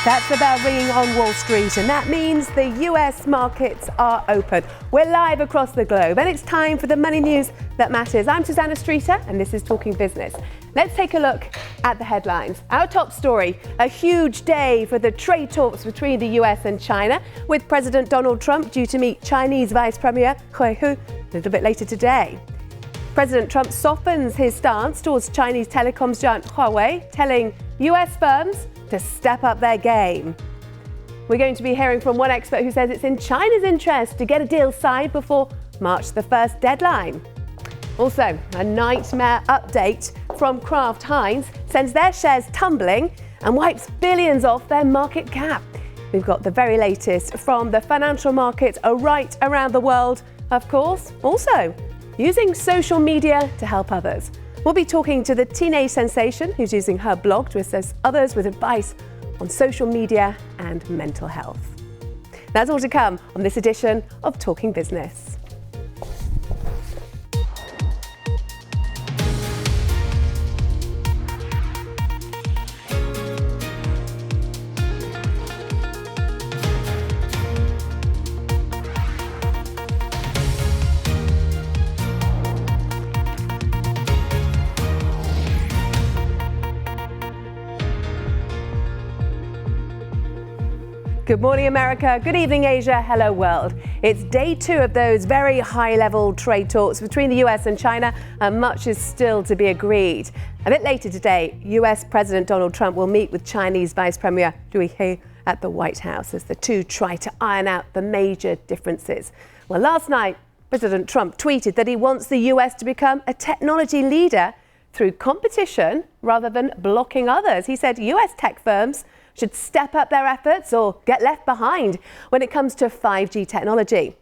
That's the bell ringing on Wall Street, and that means the US markets are open. We're live across the globe, and it's time for the money news that matters. I'm Susannah, and this is Talking Business. Let's take a look at the headlines. Our top story, a huge day for the trade talks between the US and China, with President Donald Trump due to meet Chinese Vice Premier Hu a little bit later today. President Trump softens his stance towards Chinese telecoms giant Huawei, telling US firms to step up their game. We're going to be hearing from one expert who says it's in China's interest to get a deal signed before March the 1st deadline. Also, a nightmare update from Kraft Heinz sends their shares tumbling and wipes billions off their market cap. We've got the very latest from the financial markets right around the world, of course, also using social media to help others. We'll be talking to the teenage sensation who's using her blog to assist others with advice on social media and mental health. That's all to come on this edition of Talking Business. Good morning, America. Good evening, Asia. Hello, world. It's day 2 of those very high-level trade talks between the US and China, and much is still to be agreed. A bit later today, US President Donald Trump will meet with Chinese Vice Premier Hu a at the White House as the two try to iron out the major differences. Well, last night, President Trump tweeted that he wants the US to become a technology leader through competition rather than blocking others. He said US tech firms should step up their efforts or get left behind when it comes to 5G technology.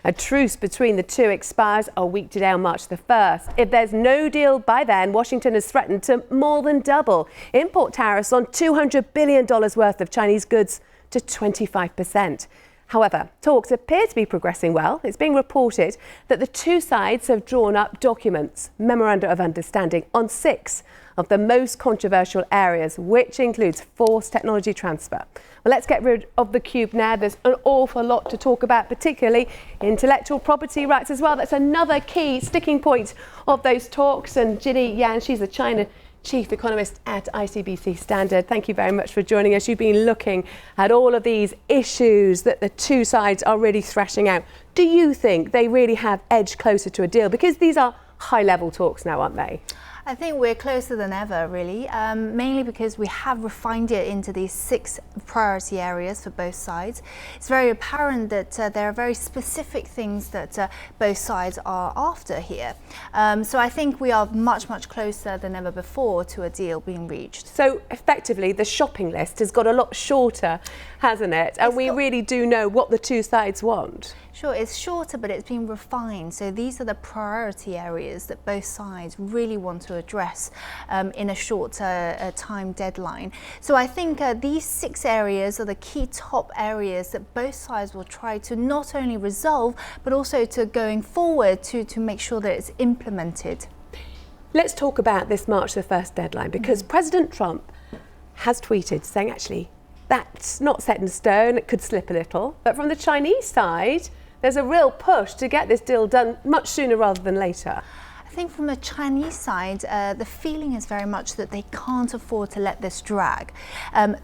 A truce between the two expires a week today on March the 1st. If there's no deal by then, Washington has threatened to more than double import tariffs on $200 billion worth of Chinese goods to 25%. However, talks appear to be progressing well. It's being reported that the two sides have drawn up documents, memoranda of understanding, on 6 of the most controversial areas, which includes forced technology transfer. Well, let's get rid of the cube now. There's an awful lot to talk about, particularly intellectual property rights as well. That's another key sticking point of those talks. And Ginny Yan, she's the China Chief Economist at ICBC Standard. Thank you very much for joining us. You've been looking at all of these issues that the two sides are really thrashing out. Do you think they really have edged closer to a deal? Because these are high-level talks now, aren't they? I think we're closer than ever, really, mainly because we have refined it into these 6 priority areas for both sides. It's very apparent that there are very specific things that both sides are after here. So I think we are much, much closer than ever before to a deal being reached. So effectively, the shopping list has got a lot shorter, hasn't it? And we really do know what the two sides want. Sure, it's shorter, but it's been refined. So these are the priority areas that both sides really want to address in a shorter time deadline. So I think these 6 areas are the key top areas that both sides will try to not only resolve, but also to going forward to make sure that it's implemented. Let's talk about this March the 1st deadline, because President Trump has tweeted saying, actually, that's not set in stone, it could slip a little. But from the Chinese side, there's a real push to get this deal done much sooner rather than later. I think from the Chinese side, the feeling is very much that they can't afford to let this drag.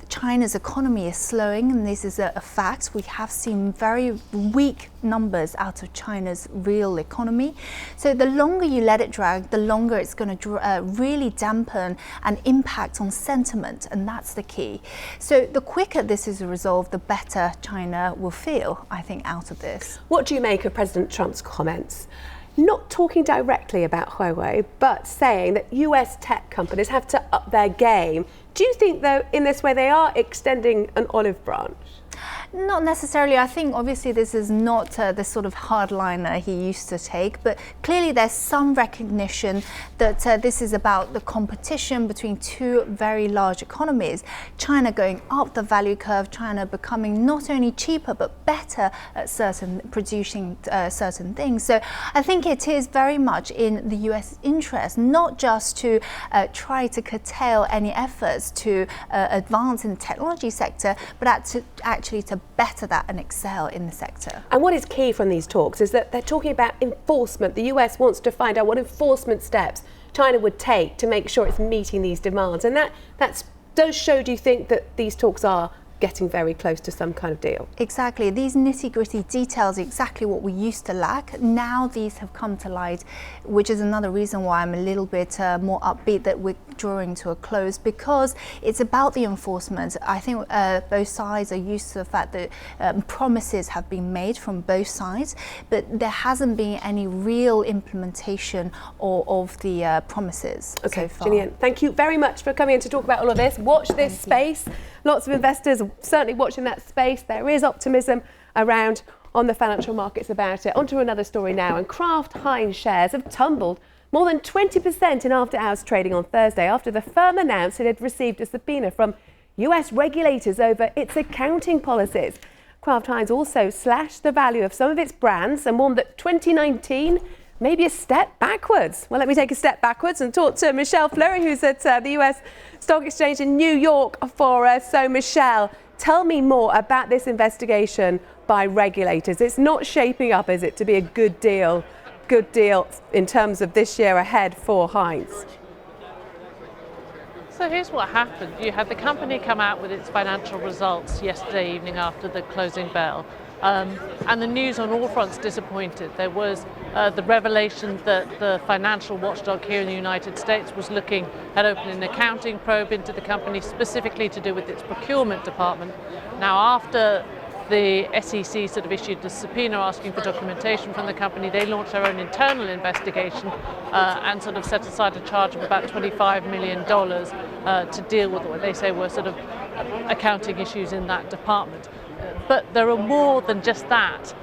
China's economy is slowing, and this is a fact. We have seen very weak numbers out of China's real economy. So the longer you let it drag, the longer it's going to really dampen and impact on sentiment, and that's the key. So the quicker this is resolved, the better China will feel, I think, out of this. What do you make of President Trump's comments? Not talking directly about Huawei, but saying that US tech companies have to up their game. Do you think, though, in this way they are extending an olive branch? Not necessarily. I think obviously this is not the sort of hardliner he used to take, but clearly there's some recognition that this is about the competition between two very large economies. China going up the value curve, China becoming not only cheaper but better at producing certain things. So I think it is very much in the US interest not just to try to curtail any efforts efforts to advance in the technology sector, but actually to better that and excel in the sector. And what is key from these talks is that they're talking about enforcement. The US wants to find out what enforcement steps China would take to make sure it's meeting these demands. And that does show, do you think, that these talks are getting very close to some kind of deal? Exactly. These nitty-gritty details are exactly what we used to lack. Now these have come to light, which is another reason why I'm a little bit more upbeat that we're drawing to a close, because it's about the enforcement. I think both sides are used to the fact that promises have been made from both sides, but there hasn't been any real implementation of the promises so far. Gillian, thank you very much for coming in to talk about all of this. Watch this space. Lots of investors are certainly watching that space. There is optimism around on the financial markets about it. On to another story now. And Kraft Heinz shares have tumbled more than 20% in after-hours trading on Thursday after the firm announced it had received a subpoena from US regulators over its accounting policies. Kraft Heinz also slashed the value of some of its brands and warned that 2019 may be a step backwards. Well, let me take a step backwards and talk to Michelle Fleury, who's at the US Stock Exchange in New York for us. So, Michelle, tell me more about this investigation by regulators. It's not shaping up, is it, to be a good deal in terms of this year ahead for Heinz? So here's what happened. You had the company come out with its financial results yesterday evening after the closing bell. And the news on all fronts disappointed. There was the revelation that the financial watchdog here in the United States was looking at opening an accounting probe into the company, specifically to do with its procurement department. Now, after the SEC sort of issued the subpoena asking for documentation from the company, they launched their own internal investigation and sort of set aside a charge of about $25 million to deal with what they say were sort of accounting issues in that department. But there are more than just that.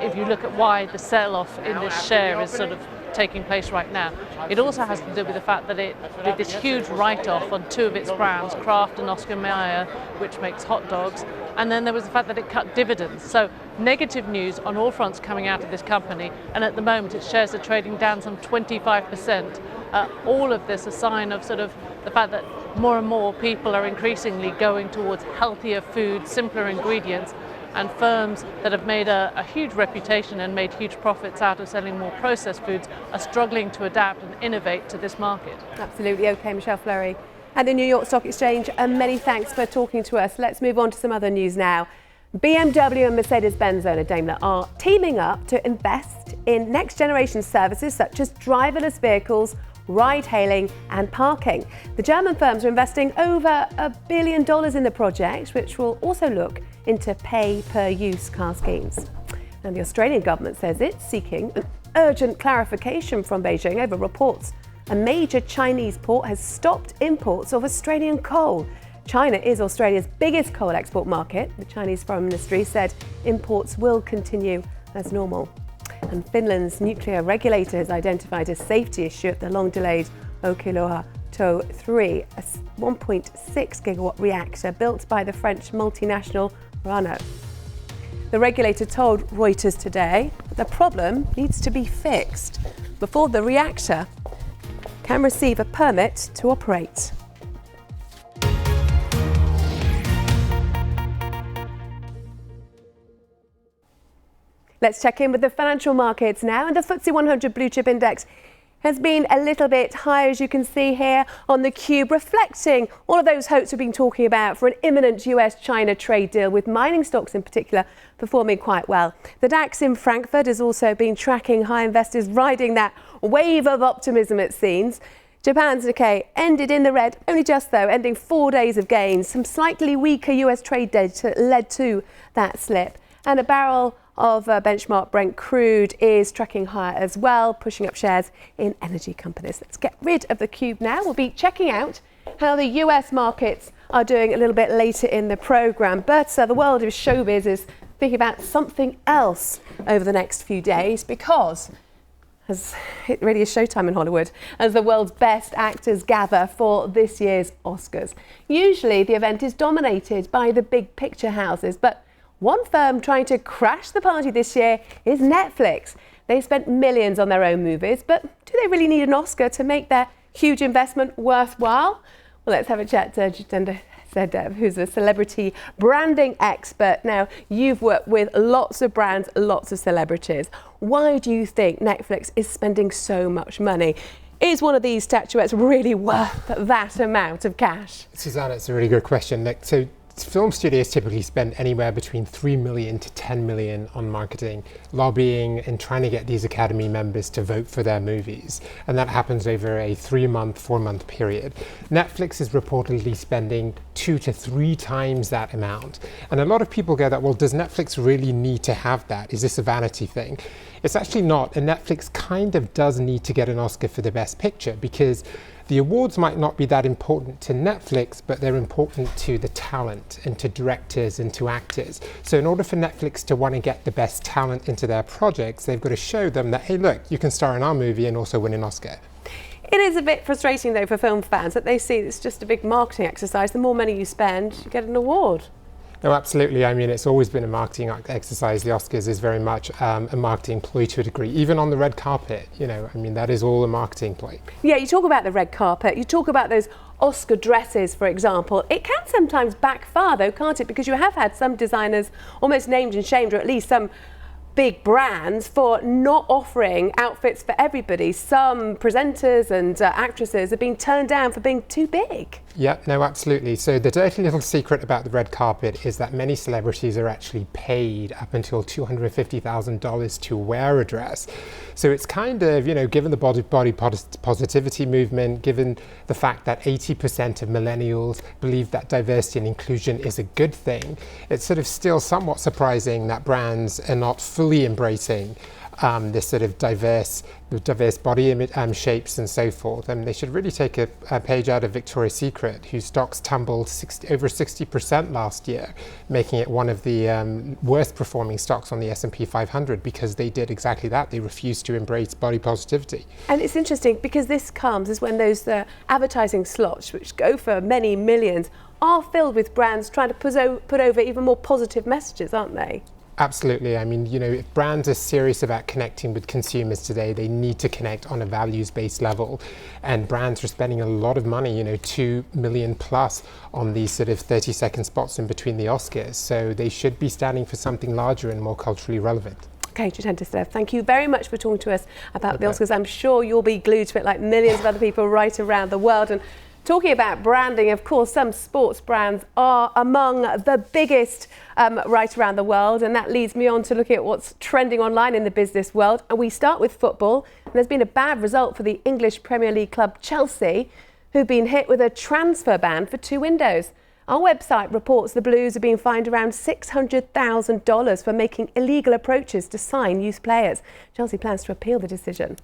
If you look at why the sell-off in this share is sort of taking place right now, it also has to do with the fact that it did this huge write-off on two of its brands, Kraft and Oscar Mayer, which makes hot dogs, and then there was the fact that it cut dividends. So negative news on all fronts coming out of this company, and at the moment its shares are trading down some 25%. All of this a sign of sort of the fact that more and more people are increasingly going towards healthier food, simpler ingredients, and firms that have made a huge reputation and made huge profits out of selling more processed foods are struggling to adapt and innovate to this market. Absolutely. Okay, Michelle Fleury at the New York Stock Exchange, and many thanks for talking to us. Let's move on to some other news now. BMW and Mercedes-Benz owner Daimler are teaming up to invest in next-generation services such as driverless vehicles, ride-hailing and parking. The German firms are investing over $1 billion in the project, which will also look into pay-per-use car schemes. And the Australian government says it's seeking an urgent clarification from Beijing over reports a major Chinese port has stopped imports of Australian coal. China is Australia's biggest coal export market. The Chinese Foreign Ministry said imports will continue as normal. And Finland's nuclear regulator has identified a safety issue at the long-delayed Olkiluoto 3, a 1.6 gigawatt reactor built by the French multinational Renault. The regulator told Reuters today that the problem needs to be fixed before the reactor can receive a permit to operate. Let's check in with the financial markets now, and the FTSE 100 Blue Chip Index has been a little bit higher, as you can see here on the cube, reflecting all of those hopes we've been talking about for an imminent US-China trade deal, with mining stocks in particular performing quite well. The DAX in Frankfurt has also been tracking high, investors riding that wave of optimism, it seems. Japan's Nikkei ended in the red, only just though, ending 4 days of gains. Some slightly weaker US trade data led to that slip. And a barrel of benchmark Brent crude is tracking higher as well, pushing up shares in energy companies. Let's get rid of the cube now. We'll be checking out how the US markets are doing a little bit later in the programme. But the world of showbiz is thinking about something else over the next few days, because it really is showtime in Hollywood as the world's best actors gather for this year's Oscars. Usually the event is dominated by the big picture houses, but one firm trying to crash the party this year is Netflix. They spent millions on their own movies, but do they really need an Oscar to make their huge investment worthwhile? Well, let's have a chat to Jitendra Sadev, who's a celebrity branding expert. Now, you've worked with lots of brands, lots of celebrities. Why do you think Netflix is spending so much money? Is one of these statuettes really worth that amount of cash? Susannah, it's a really good question. So film studios typically spend anywhere between 3 million to 10 million on marketing, lobbying and trying to get these Academy members to vote for their movies. And that happens over a 3-month, 4-month period. Netflix is reportedly spending 2 to 3 times that amount. And a lot of people go that, well, does Netflix really need to have that? Is this a vanity thing? It's actually not. And Netflix kind of does need to get an Oscar for the Best Picture, because the awards might not be that important to Netflix, but they're important to the talent and to directors and to actors. So in order for Netflix to want to get the best talent into their projects, they've got to show them that, hey, look, you can star in our movie and also win an Oscar. It is a bit frustrating, though, for film fans that they see it's just a big marketing exercise. The more money you spend, you get an award. No, absolutely. I mean, it's always been a marketing exercise. The Oscars is very much a marketing ploy to a degree. Even on the red carpet, I mean, that is all a marketing ploy. Yeah, you talk about the red carpet, you talk about those Oscar dresses, for example. It can sometimes backfire, though, can't it? Because you have had some designers almost named and shamed, or at least some big brands, for not offering outfits for everybody. Some presenters and actresses have been turned down for being too big. Yeah, no, absolutely. So the dirty little secret about the red carpet is that many celebrities are actually paid up until $250,000 to wear a dress. So it's kind of, given the body positivity movement, given the fact that 80% of millennials believe that diversity and inclusion is a good thing, it's sort of still somewhat surprising that brands are not fully embracing this sort of diverse body image, shapes and so forth. And they should really take a page out of Victoria's Secret, whose stocks tumbled over 60% last year, making it one of the worst performing stocks on the S&P 500, because they did exactly that. They refused to embrace body positivity. And it's interesting because this comes as when those advertising slots, which go for many millions, are filled with brands trying to put over even more positive messages, aren't they? Absolutely. I mean, if brands are serious about connecting with consumers today, they need to connect on a values-based level. And brands are spending a lot of money, $2 million plus on these sort of 30-second spots in between the Oscars. So they should be standing for something larger and more culturally relevant. Okay, Jitendra Sadev, thank you very much for talking to us about the Oscars. I'm sure you'll be glued to it like millions of other people right around the world. And talking about branding, of course, some sports brands are among the biggest right around the world. And that leads me on to looking at what's trending online in the business world. And we start with football. And there's been a bad result for the English Premier League club Chelsea, who've been hit with a transfer ban for 2 windows. Our website reports the Blues are being fined around $600,000 for making illegal approaches to sign youth players. Chelsea plans to appeal the decision.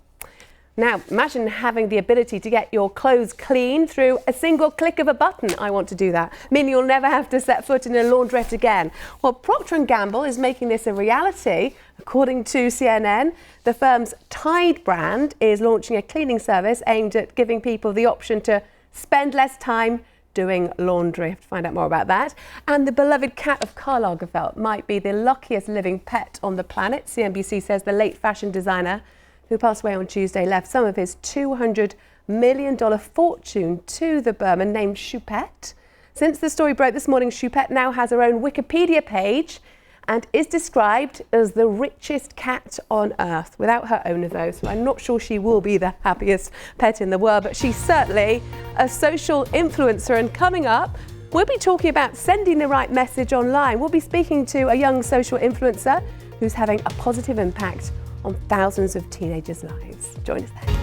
Now, imagine having the ability to get your clothes clean through a single click of a button. I want to do that. Meaning you'll never have to set foot in a laundrette again. Well, Procter & Gamble is making this a reality. According to CNN, the firm's Tide brand is launching a cleaning service aimed at giving people the option to spend less time doing laundry. Have to find out more about that. And the beloved cat of Karl Lagerfeld might be the luckiest living pet on the planet. CNBC says the late fashion designer, who passed away on Tuesday, left some of his $200 million fortune to the Burman named Choupette. Since the story broke this morning, Choupette now has her own Wikipedia page and is described as the richest cat on earth, without her owner though, so I'm not sure she will be the happiest pet in the world, but she's certainly a social influencer. And coming up, we'll be talking about sending the right message online. We'll be speaking to a young social influencer who's having a positive impact on thousands of teenagers' lives. Join us then.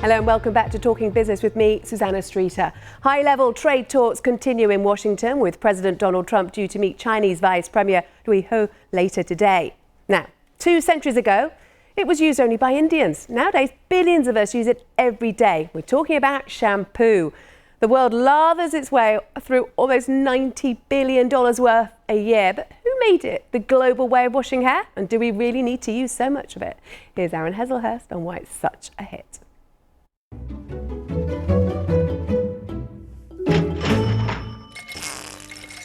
Hello and welcome back to Talking Business with me, Susannah Streeter. High-level trade talks continue in Washington with President Donald Trump due to meet Chinese Vice Premier Liu He later today. Now, 2 centuries ago, it was used only by Indians. Nowadays, billions of us use it every day. We're talking about shampoo. The world lathers its way through almost $90 billion worth a year. But who made it the global way of washing hair? And do we really need to use so much of it? Here's Aaron Heselhurst on why it's such a hit.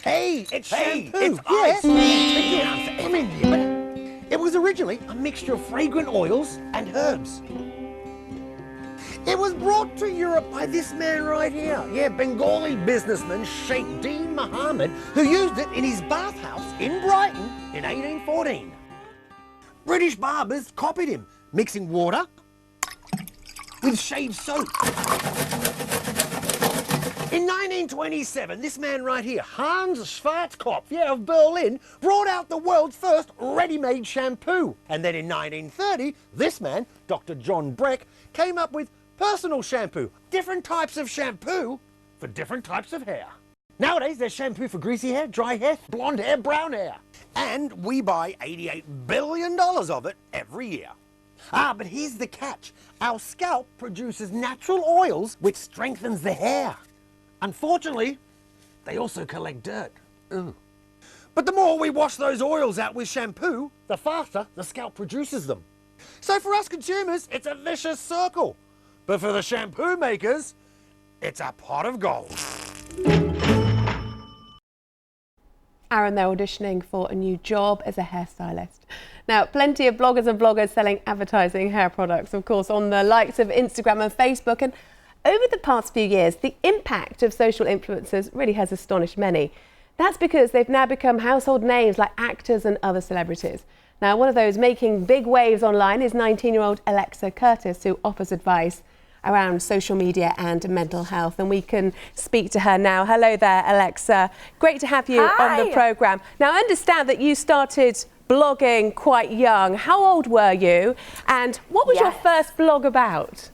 Hey, it's shampoo. It's yes. ice. Come in here, but it was originally a mixture of fragrant oils and herbs. It was brought to Europe by this man right here. Yeah, Bengali businessman Sheikh Dean Mohammed, who used it in his bathhouse in Brighton in 1814. British barbers copied him, mixing water with shave soap. In 1927, this man right here, Hans Schwarzkopf, of Berlin, brought out the world's first ready-made shampoo. And then in 1930, this man, Dr. John Breck, came up with personal shampoo. Different types of shampoo for different types of hair. Nowadays, there's shampoo for greasy hair, dry hair, blonde hair, brown hair. And we buy $88 billion of it every year. But here's the catch. Our scalp produces natural oils which strengthens the hair. Unfortunately, they also collect dirt. Ugh. But the more we wash those oils out with shampoo, the faster the scalp produces them. So for us consumers, it's a vicious circle. But for the shampoo makers, it's a pot of gold. Aaron, they're auditioning for a new job as a hairstylist. Now, plenty of bloggers and bloggers selling advertising hair products, of course, on the likes of Instagram and Facebook. And over the past few years, the impact of social influencers really has astonished many. That's because they've now become household names like actors and other celebrities. Now, one of those making big waves online is 19-year-old Alexa Curtis, who offers advice around social media and mental health. And we can speak to her now. Hello there, Alexa. Great to have you on the programme. Now, I understand that you started blogging quite young. How old were you? And what was your first blog about?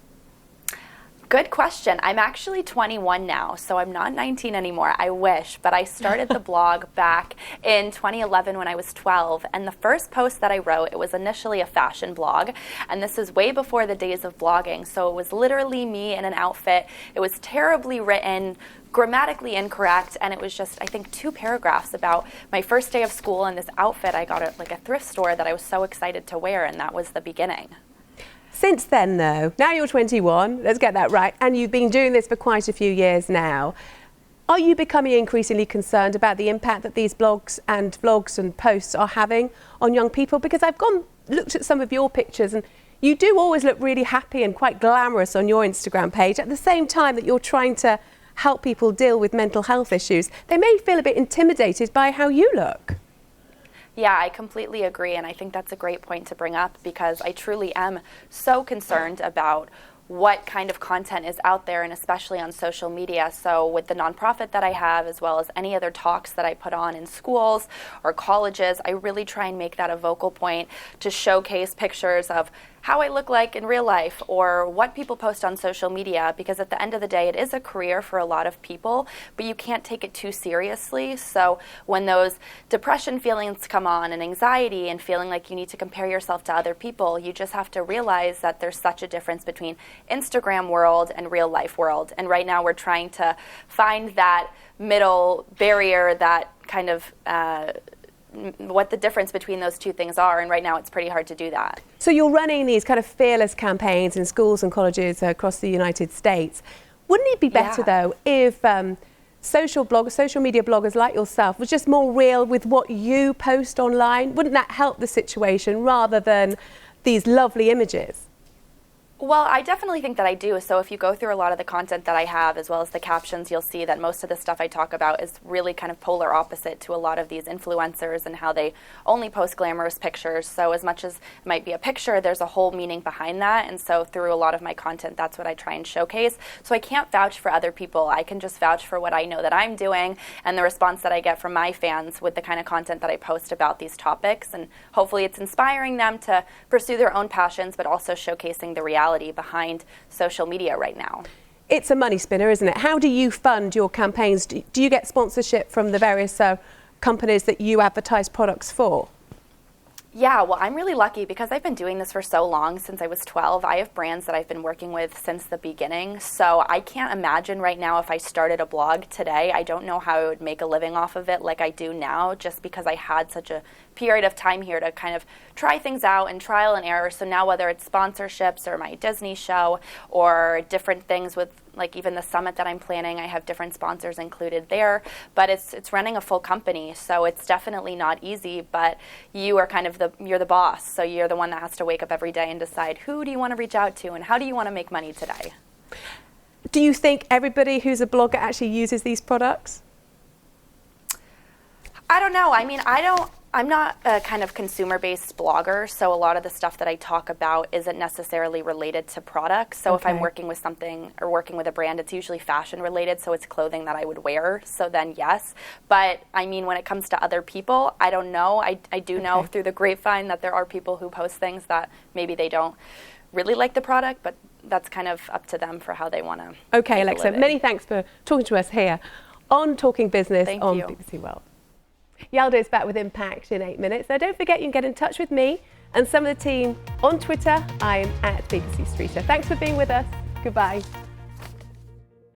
Good question. I'm actually 21 now, so I'm not 19 anymore. I wish, but I started the blog back in 2011 when I was 12, and the first post that I wrote, it was initially a fashion blog, and this is way before the days of blogging, so it was literally me in an outfit. It was terribly written, grammatically incorrect, and it was just, I think, 2 paragraphs about my first day of school and this outfit I got at like a thrift store that I was so excited to wear, and that was the beginning. Since then, though, now you're 21, let's get that right, and you've been doing this for quite a few years now. Are you becoming increasingly concerned about the impact that these blogs and vlogs and posts are having on young people? Because I've looked at some of your pictures, and you do always look really happy and quite glamorous on your Instagram page, at the same time that you're trying to help people deal with mental health issues. They may feel a bit intimidated by how you look. Yeah, I completely agree, and I think that's a great point to bring up because I truly am so concerned about what kind of content is out there, and especially on social media. So with the nonprofit that I have, as well as any other talks that I put on in schools or colleges, I really try and make that a vocal point to showcase pictures of how I look like in real life or what people post on social media, because at the end of the day, it is a career for a lot of people, but you can't take it too seriously. So when those depression feelings come on and anxiety and feeling like you need to compare yourself to other people, you just have to realize that there's such a difference between Instagram world and real life world. And right now we're trying to find that middle barrier, that kind of what the difference between those two things are, and right now it's pretty hard to do that. So you're running these kind of fearless campaigns in schools and colleges across the United States. Wouldn't it be better though if social media bloggers like yourself was just more real with what you post online? Wouldn't that help the situation rather than these lovely images? Well, I definitely think that I do. So if you go through a lot of the content that I have, as well as the captions, you'll see that most of the stuff I talk about is really kind of polar opposite to a lot of these influencers and how they only post glamorous pictures. So as much as it might be a picture, there's a whole meaning behind that. And so through a lot of my content, that's what I try and showcase. So I can't vouch for other people. I can just vouch for what I know that I'm doing and the response that I get from my fans with the kind of content that I post about these topics. And hopefully it's inspiring them to pursue their own passions, but also showcasing the reality reality behind social media right now. It's a money spinner, isn't it? How do you fund your campaigns? Do you get sponsorship from the various companies that you advertise products for? Yeah, well, I'm really lucky because I've been doing this for so long, since I was 12. I have brands that I've been working with since the beginning. So I can't imagine right now if I started a blog today, I don't know how I would make a living off of it like I do now, just because I had such a period of time here to kind of try things out and trial and error. So now whether it's sponsorships or my Disney show or different things with like even the summit that I'm planning, I have different sponsors included there, but it's running a full company. So it's definitely not easy, but you are kind of you're the boss. So you're the one that has to wake up every day and decide who do you want to reach out to and how do you want to make money today. Do you think everybody who's a blogger actually uses these products? I don't know. I mean, I'm not a kind of consumer-based blogger, so a lot of the stuff that I talk about isn't necessarily related to products. So if I'm working with something or working with a brand, it's usually fashion related, so it's clothing that I would wear. So then yes. But I mean, when it comes to other people, I don't know. I do know through the grapevine that there are people who post things that maybe they don't really like the product, but that's kind of up to them for how they want to. Okay, Alexa, many thanks for talking to us here on Talking Business on BBC World. Yalda is back with Impact in 8 minutes. Now, don't forget you can get in touch with me and some of the team on Twitter. I'm at BBC Streeter. Thanks for being with us. Goodbye.